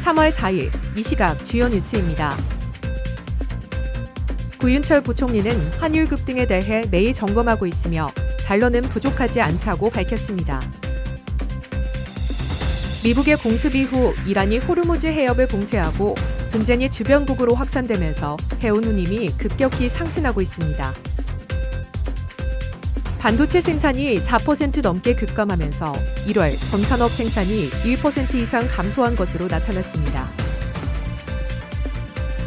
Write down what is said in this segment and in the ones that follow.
3월 4일 이 시각 주요 뉴스입니다. 구윤철 부총리는 환율 급등에 대해 매일 점검하고 있으며 달러는 부족하지 않다고 밝혔습니다. 미국의 공습 이후 이란이 호르무즈 해협을 봉쇄하고 분쟁이 주변국으로 확산되면서 해운 운임이 급격히 상승하고 있습니다. 반도체 생산이 4% 넘게 급감하면서 1월 전 산업 생산이 1% 이상 감소한 것으로 나타났습니다.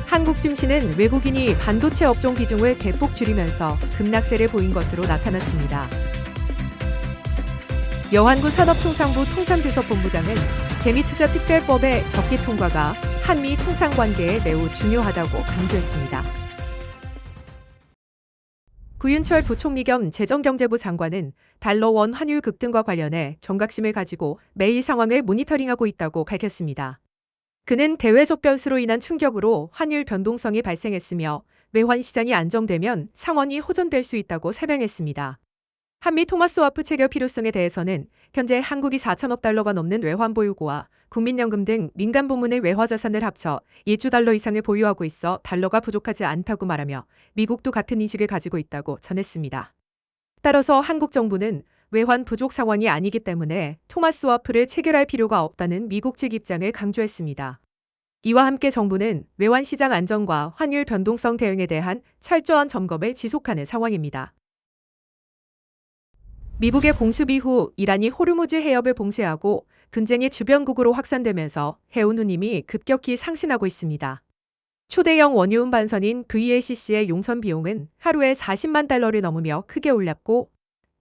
한국증시는 외국인이 반도체 업종 비중을 대폭 줄이면서 급락세를 보인 것으로 나타났습니다. 여한구 산업통상부 통상교섭본부장은 개미투자특별법의 적기 통과가 한미 통상관계에 매우 중요하다고 강조했습니다. 구윤철 부총리 겸 재정경제부 장관은 달러 원 환율 급등과 관련해 경각심을 가지고 매일 상황을 모니터링하고 있다고 밝혔습니다. 그는 대외적 변수로 인한 충격으로 환율 변동성이 발생했으며 외환 시장이 안정되면 상황이 호전될 수 있다고 설명했습니다. 한미 토마스와프 체결 필요성에 대해서는 현재 한국이 4천억 달러가 넘는 외환 보유고와 국민연금 등 민간 부문의 외화 자산을 합쳐 1조 달러 이상을 보유하고 있어 달러가 부족하지 않다고 말하며 미국도 같은 인식을 가지고 있다고 전했습니다. 따라서 한국 정부는 외환 부족 상황이 아니기 때문에 토마스와프를 체결할 필요가 없다는 미국 측 입장을 강조했습니다. 이와 함께 정부는 외환 시장 안정과 환율 변동성 대응에 대한 철저한 점검을 지속하는 상황입니다. 미국의 공습 이후 이란이 호르무즈 해협을 봉쇄하고 분쟁이 주변국으로 확산되면서 해운 운임이 급격히 상승하고 있습니다. 초대형 원유 운반선인 VLCC의 용선 비용은 하루에 40만 달러를 넘으며 크게 올랐고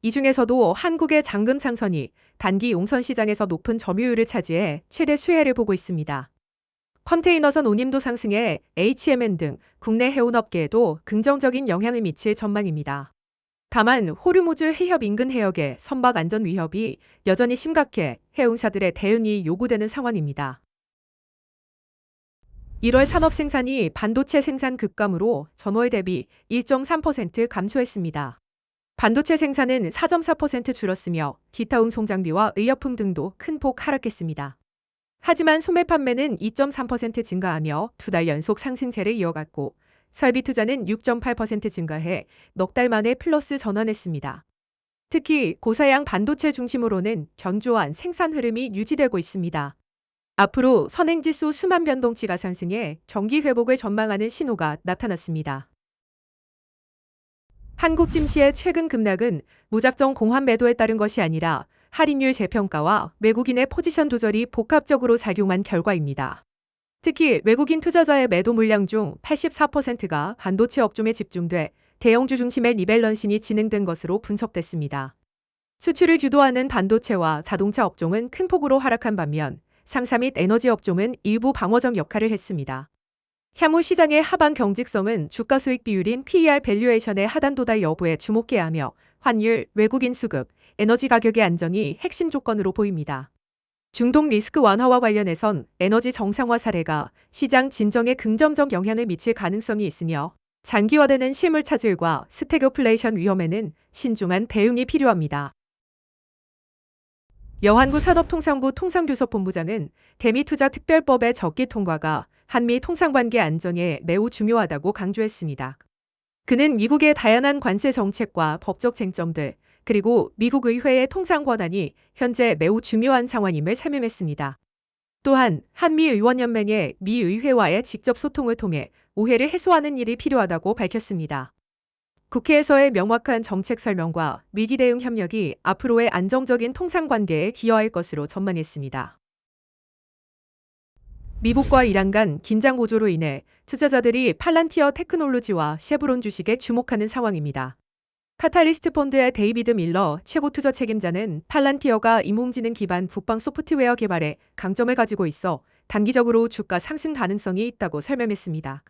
이 중에서도 한국의 잔금 상선이 단기 용선 시장에서 높은 점유율을 차지해 최대 수혜를 보고 있습니다. 컨테이너선 운임도 상승해 HMN 등 국내 해운업계에도 긍정적인 영향을 미칠 전망입니다. 다만 호르무즈 해협 인근 해역의 선박 안전 위협이 여전히 심각해 해운사들의 대응이 요구되는 상황입니다. 1월 산업 생산이 반도체 생산 급감으로 전월 대비 1.3% 감소했습니다. 반도체 생산은 4.4% 줄었으며 기타 운송 장비와 의약품 등도 큰 폭 하락했습니다. 하지만 소매 판매는 2.3% 증가하며 2달 연속 상승세를 이어갔고 설비 투자는 6.8% 증가해 넉 달 만에 플러스 전환했습니다. 특히 고사양 반도체 중심으로는 견조한 생산 흐름이 유지되고 있습니다. 앞으로 선행지수 수만 변동치가 상승해 경기 회복을 전망하는 신호가 나타났습니다. 한국 증시의 최근 급락은 무작정 공환 매도에 따른 것이 아니라 할인율 재평가와 외국인의 포지션 조절이 복합적으로 작용한 결과입니다. 특히 외국인 투자자의 매도 물량 중 84%가 반도체 업종에 집중돼 대형주 중심의 리밸런싱이 진행된 것으로 분석됐습니다. 수출을 주도하는 반도체와 자동차 업종은 큰 폭으로 하락한 반면 상사 및 에너지 업종은 일부 방어적 역할을 했습니다. 향후 시장의 하반 경직성은 주가 수익 비율인 PER 밸류에이션의 하단 도달 여부에 주목해야 하며 환율, 외국인 수급, 에너지 가격의 안정이 핵심 조건으로 보입니다. 중동 리스크 완화와 관련해선 에너지 정상화 사례가 시장 진정에 긍정적 영향을 미칠 가능성이 있으며 장기화되는 실물 차질과 스태그플레이션 위험에는 신중한 대응이 필요합니다. 여한구 산업통상부 통상교섭본부장은 개미투자특별법의 적기 통과가 한미 통상관계 안정에 매우 중요하다고 강조했습니다. 그는 미국의 다양한 관세 정책과 법적 쟁점들, 그리고 미국 의회의 통상 권한이 현재 매우 중요한 상황임을 설명했습니다. 또한 한미의원연맹의 미 의회와의 직접 소통을 통해 오해를 해소하는 일이 필요하다고 밝혔습니다. 국회에서의 명확한 정책 설명과 위기 대응 협력이 앞으로의 안정적인 통상 관계에 기여할 것으로 전망했습니다. 미국과 이란 간 긴장 고조로 인해 투자자들이 팔란티어 테크놀로지와 쉐브론 주식에 주목하는 상황입니다. 카탈리스트 펀드의 데이비드 밀러 최고 투자 책임자는 팔란티어가 인공지능 기반 국방 소프트웨어 개발에 강점을 가지고 있어 단기적으로 주가 상승 가능성이 있다고 설명했습니다.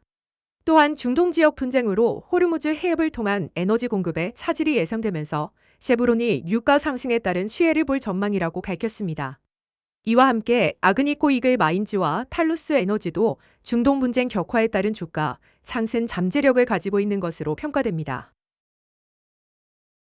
또한 중동 지역 분쟁으로 호르무즈 해협을 통한 에너지 공급에 차질이 예상되면서 쉐브론이 유가 상승에 따른 수혜를 볼 전망이라고 밝혔습니다. 이와 함께 아그니코 이글 마인즈와 탈루스 에너지도 중동 분쟁 격화에 따른 주가 상승 잠재력을 가지고 있는 것으로 평가됩니다.